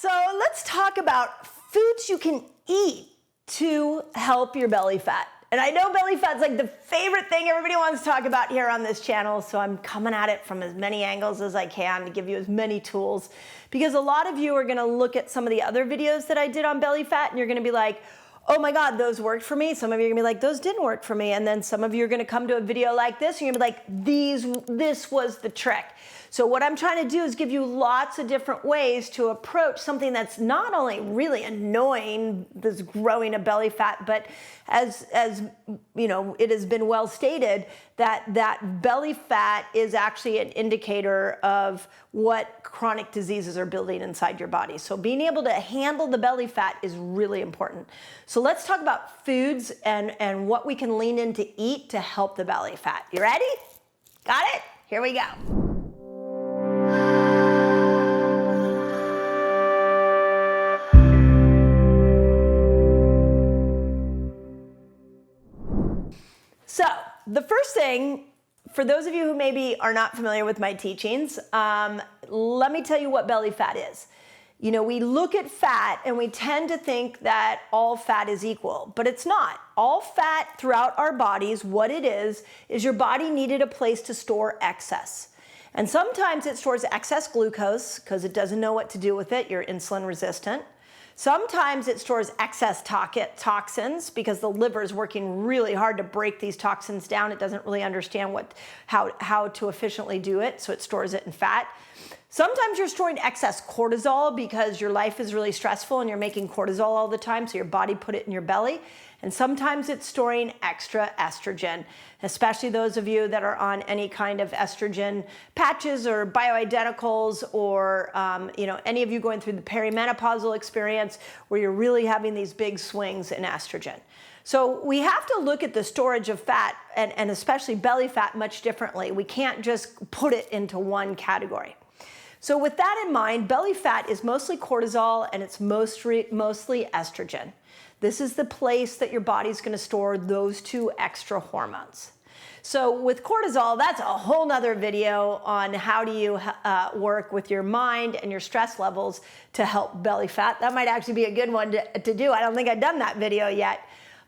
So let's talk about foods you can eat to help your belly fat. And I know belly fat's like the favorite thing everybody wants to talk about here on this channel, so I'm coming at it from as many angles as I can to give you as many tools, because a lot of you are gonna look at some of the other videos that I did on belly fat and you're gonna be like, oh my God, those worked for me. Some of you are gonna be like, those didn't work for me. And then some of you are gonna come to a video like this and you're gonna be like, this was the trick. So what I'm trying to do is give you lots of different ways to approach something that's not only really annoying, this growing of belly fat, but as you know, it has been well stated that belly fat is actually an indicator of what chronic diseases are building inside your body. So being able to handle the belly fat is really important. So let's talk about foods and what we can lean in to eat to help the belly fat. You ready? Got it? Here we go. So the first thing, for those of you who maybe are not familiar with my teachings, let me tell you what belly fat is. You know, we look at fat and we tend to think that all fat is equal, but it's not. All fat throughout our bodies, what it is your body needed a place to store excess. And sometimes it stores excess glucose because it doesn't know what to do with it. You're insulin resistant. Sometimes it stores excess toxins because the liver is working really hard to break these toxins down. It doesn't really understand how to efficiently do it, so it stores it in fat. Sometimes you're storing excess cortisol because your life is really stressful and you're making cortisol all the time, so your body put it in your belly. And sometimes it's storing extra estrogen, especially those of you that are on any kind of estrogen patches or bioidenticals, or you know, any of you going through the perimenopausal experience where you're really having these big swings in estrogen. So we have to look at the storage of fat and especially belly fat much differently. We can't just put it into one category. So with that in mind, belly fat is mostly cortisol and it's mostly estrogen. This is the place that your body's gonna store those two extra hormones. So with cortisol, that's a whole nother video on how do you work with your mind and your stress levels to help belly fat. That might actually be a good one to do. I don't think I've done that video yet.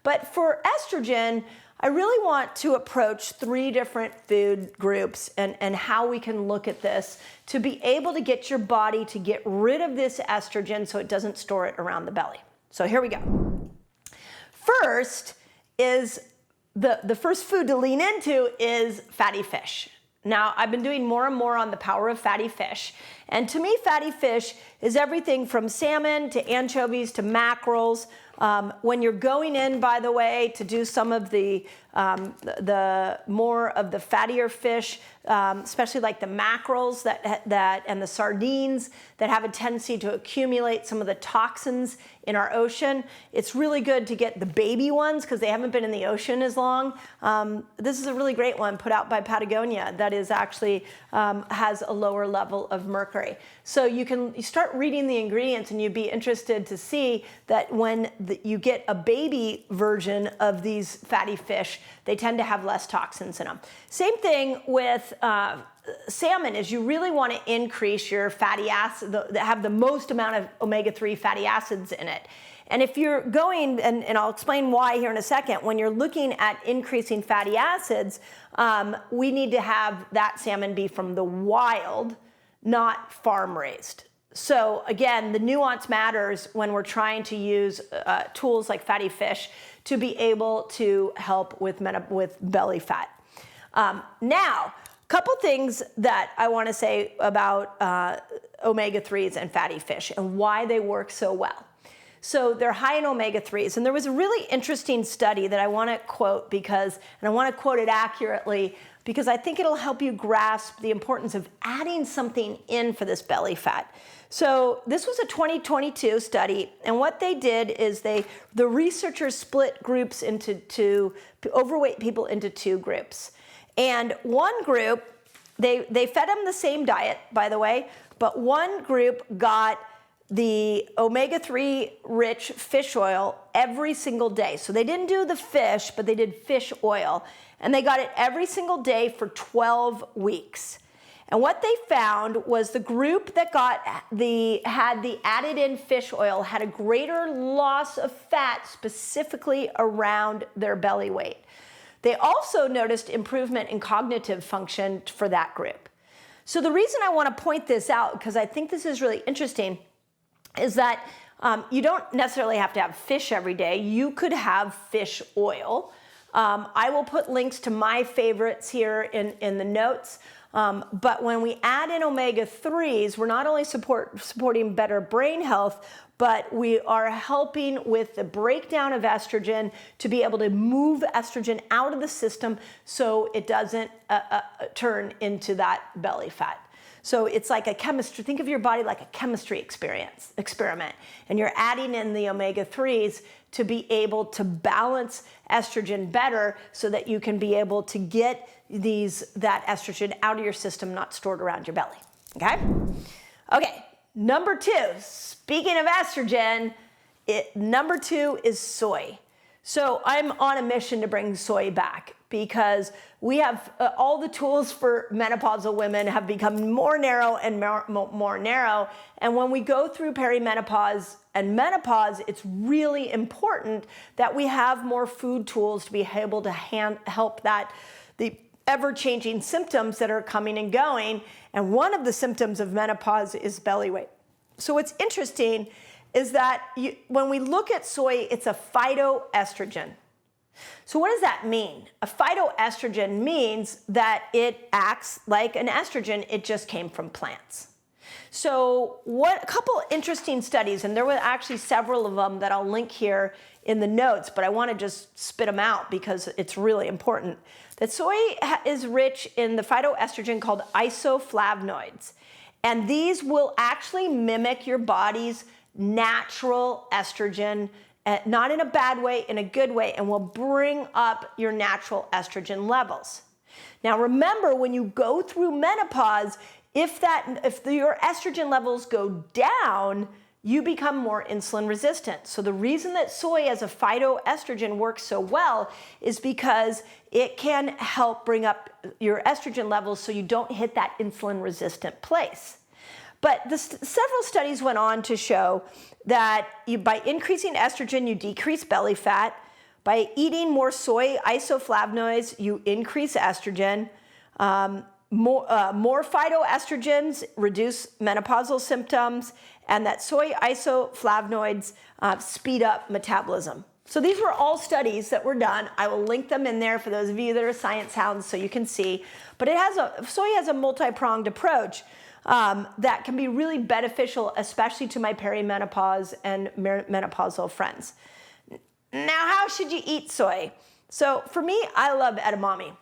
But for estrogen, I really want to approach 3 different food groups and how we can look at this to be able to get your body to get rid of this estrogen so it doesn't store it around the belly. So here we go. First is the first food to lean into is fatty fish. Now, I've been doing more and more on the power of fatty fish. And to me, fatty fish is everything from salmon to anchovies to mackerels. When you're going in, by the way, to do some of the more of the fattier fish, especially like the mackerels and the sardines that have a tendency to accumulate some of the toxins in our ocean, it's really good to get the baby ones because they haven't been in the ocean as long. This is a really great one put out by Patagonia that is actually has a lower level of mercury. So you start reading the ingredients and you'd be interested to see that when you get a baby version of these fatty fish, they tend to have less toxins in them. Same thing with salmon, is you really want to increase your fatty acid, that have the most amount of omega-3 fatty acids in it. And if you're going, and I'll explain why here in a second, when you're looking at increasing fatty acids, we need to have that salmon be from the wild, not farm raised. So again, the nuance matters when we're trying to use tools like fatty fish to be able to help with belly fat. Now, a couple things that I want to say about omega-3s and fatty fish and why they work so well. So they're high in omega-3s, and there was a really interesting study that I want to quote and I want to quote it accurately because I think it'll help you grasp the importance of adding something in for this belly fat. So this was a 2022 study, and what they did is the researchers split groups into overweight people into 2 groups. And one group, they fed them the same diet, by the way, but one group got the omega-3 rich fish oil every single day. So they didn't do the fish, but they did fish oil. And they got it every single day for 12 weeks. And what they found was the group that had the added in fish oil had a greater loss of fat specifically around their belly weight. They also noticed improvement in cognitive function for that group. So the reason I want to point this out, because I think this is really interesting, is that you don't necessarily have to have fish every day. You could have fish oil. I will put links to my favorites here in the notes. But when we add in omega-3s, we're not only supporting better brain health, but we are helping with the breakdown of estrogen to be able to move estrogen out of the system so it doesn't turn into that belly fat. So it's like a chemistry, think of your body like a chemistry experiment, and you're adding in the omega-3s to be able to balance estrogen better so that you can be able to get that estrogen out of your system, not stored around your belly, okay? Okay, number 2, speaking of estrogen, number 2 is soy. So I'm on a mission to bring soy back because we have all the tools for menopausal women have become more narrow and more narrow. And when we go through perimenopause and menopause, it's really important that we have more food tools to be able to help the ever-changing symptoms that are coming and going. And one of the symptoms of menopause is belly weight. So what's interesting is that when we look at soy, it's a phytoestrogen. So what does that mean? A phytoestrogen means that it acts like an estrogen, it just came from plants. So a couple interesting studies, and there were actually several of them that I'll link here in the notes, but I want to just spit them out because it's really important. That soy is rich in the phytoestrogen called isoflavones, and these will actually mimic your body's natural estrogen, not in a bad way, in a good way, and will bring up your natural estrogen levels. Now remember, when you go through menopause, if your estrogen levels go down, you become more insulin resistant. So the reason that soy as a phytoestrogen works so well is because it can help bring up your estrogen levels so you don't hit that insulin resistant place. But several studies went on to show that by increasing estrogen, you decrease belly fat. By eating more soy isoflavones, you increase estrogen. More phytoestrogens reduce menopausal symptoms, and that soy isoflavonoids speed up metabolism. So these were all studies that were done. I will link them in there for those of you that are science hounds so you can see. But soy has a multi-pronged approach that can be really beneficial, especially to my perimenopause and menopausal friends. Now, how should you eat soy? So for me, I love edamame.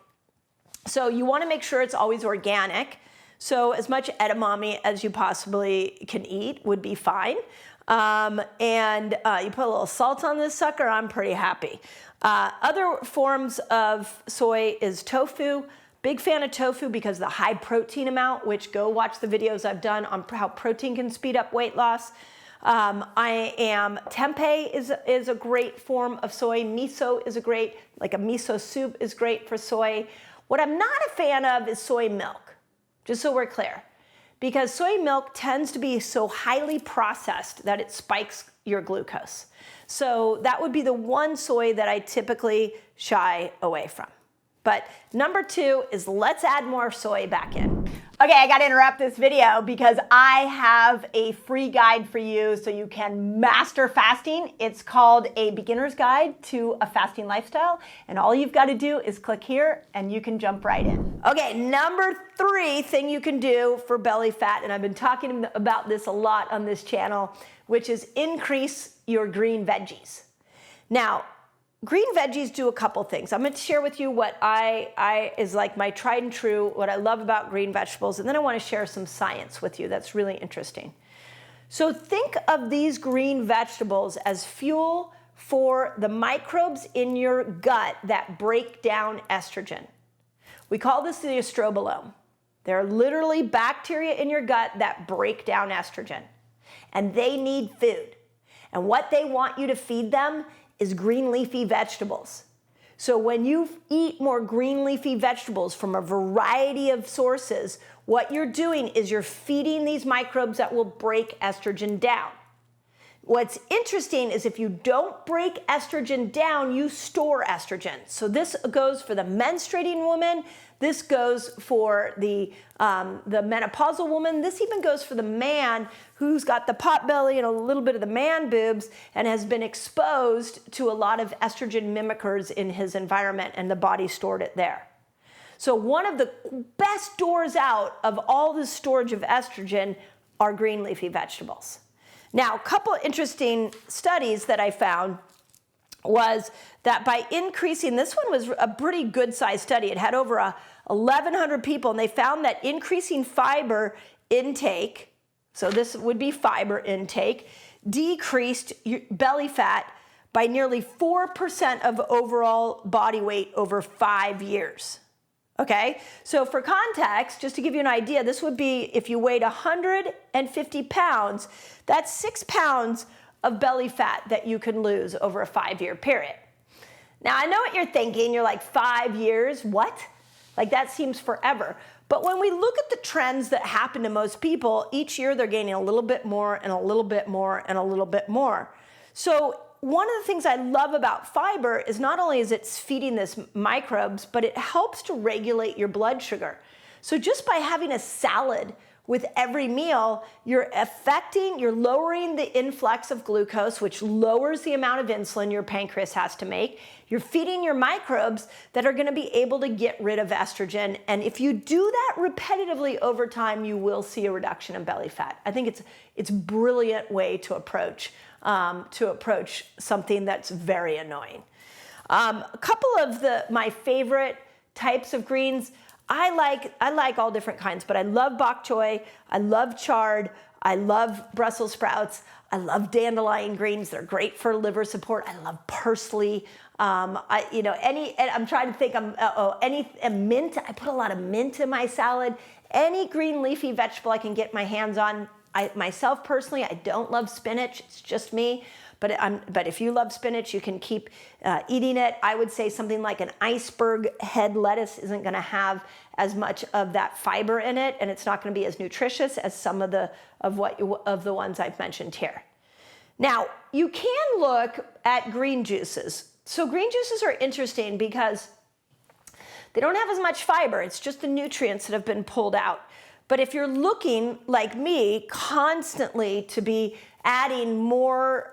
So you want to make sure it's always organic. So as much edamame as you possibly can eat would be fine. And you put a little salt on this sucker, I'm pretty happy. Other forms of soy is tofu. Big fan of tofu because the high protein amount, which go watch the videos I've done on how protein can speed up weight loss. Tempeh is a great form of soy. Miso is like a miso soup is great for soy. What I'm not a fan of is soy milk, just so we're clear. Because soy milk tends to be so highly processed that it spikes your glucose. So that would be the one soy that I typically shy away from. But number 2 is let's add more soy back in. Okay, I gotta interrupt this video because I have a free guide for you so you can master fasting. It's called A Beginner's Guide to a Fasting Lifestyle. And all you've gotta do is click here and you can jump right in. Okay, number 3 thing you can do for belly fat, and I've been talking about this a lot on this channel, which is increase your green veggies. Now, green veggies do a couple things. I'm going to share with you what is like my tried and true, what I love about green vegetables, and then I want to share some science with you that's really interesting. So think of these green vegetables as fuel for the microbes in your gut that break down estrogen. We call this the estrobolome. There are literally bacteria in your gut that break down estrogen, and they need food. And what they want you to feed them is green leafy vegetables. So when you eat more green leafy vegetables from a variety of sources, what you're doing is you're feeding these microbes that will break estrogen down. What's interesting is if you don't break estrogen down, you store estrogen. So this goes for the menstruating woman. This goes for the menopausal woman. This even goes for the man who's got the pot belly and a little bit of the man boobs and has been exposed to a lot of estrogen mimickers in his environment, and the body stored it there. So one of the best doors out of all the storage of estrogen are green leafy vegetables. Now, a couple interesting studies that I found was that by increasing, this one was a pretty good sized study. It had over 1,100 people, and they found that increasing fiber intake, so this would be fiber intake, decreased belly fat by nearly 4% of overall body weight over 5 years. Okay, so for context, just to give you an idea, this would be if you weighed 150 pounds, that's 6 pounds of belly fat that you can lose over a 5-year period. Now, I know what you're thinking. You're like, 5 years? What? Like, that seems forever. But when we look at the trends that happen to most people, each year they're gaining a little bit more and a little bit more and a little bit more. So one of the things I love about fiber is not only is it feeding this microbes, but it helps to regulate your blood sugar. So just by having a salad with every meal, you're lowering the influx of glucose, which lowers the amount of insulin your pancreas has to make. You're feeding your microbes that are going to be able to get rid of estrogen. And if you do that repetitively over time, you will see a reduction in belly fat. I think it's a brilliant way to approach something that's very annoying. A couple of my favorite types of greens, I like all different kinds, but I love bok choy, I love chard, I love Brussels sprouts, I love dandelion greens. They're great for liver support. I love parsley. I'm trying to think. Mint. I put a lot of mint in my salad. Any green leafy vegetable I can get my hands on. Myself personally, I don't love spinach. It's just me. But if you love spinach, you can keep eating it. I would say something like an iceberg head lettuce isn't going to have as much of that fiber in it, and it's not going to be as nutritious as some of the ones I've mentioned here. Now, you can look at green juices. So green juices are interesting because they don't have as much fiber. It's just the nutrients that have been pulled out. But if you're looking, like me, constantly to be adding more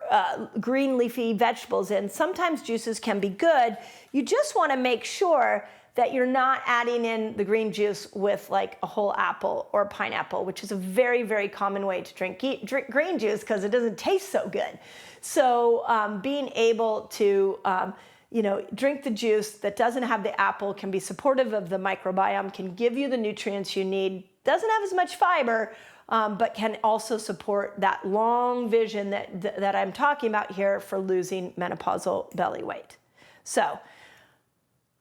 green leafy vegetables in, sometimes juices can be good. You just want to make sure that you're not adding in the green juice with like a whole apple or pineapple, which is a very, very common way to drink green juice because it doesn't taste so good. So being able to drink the juice that doesn't have the apple can be supportive of the microbiome, can give you the nutrients you need, doesn't have as much fiber, but can also support that long vision that I'm talking about here for losing menopausal belly weight. So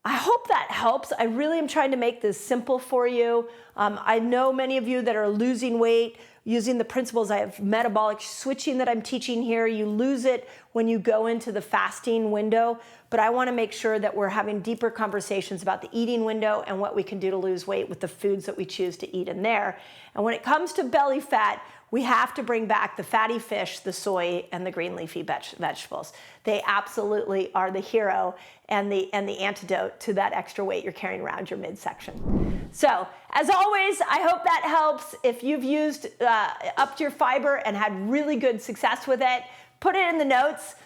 I hope that helps. I really am trying to make this simple for you. I know many of you that are losing weight using the principles I have metabolic switching that I'm teaching here. You lose it when you go into the fasting window, but I want to make sure that we're having deeper conversations about the eating window and what we can do to lose weight with the foods that we choose to eat in there. And when it comes to belly fat, we have to bring back the fatty fish, the soy, and the green leafy vegetables. They absolutely are the hero and the antidote to that extra weight you're carrying around your midsection. So, as always, I hope that helps. If you've used upped your fiber and had really good success with it, put it in the notes,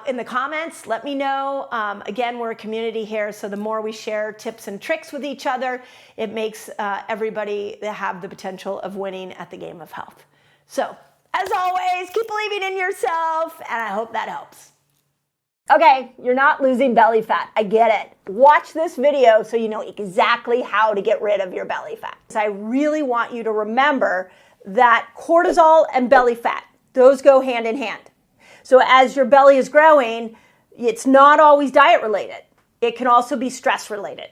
in the comments. Let me know. Again, we're a community here, so the more we share tips and tricks with each other, it makes everybody have the potential of winning at the game of health. So, as always, keep believing in yourself, and I hope that helps. Okay, you're not losing belly fat. I get it. Watch this video so you know exactly how to get rid of your belly fat. So I really want you to remember that cortisol and belly fat, those go hand in hand. So as your belly is growing, it's not always diet related. It can also be stress related.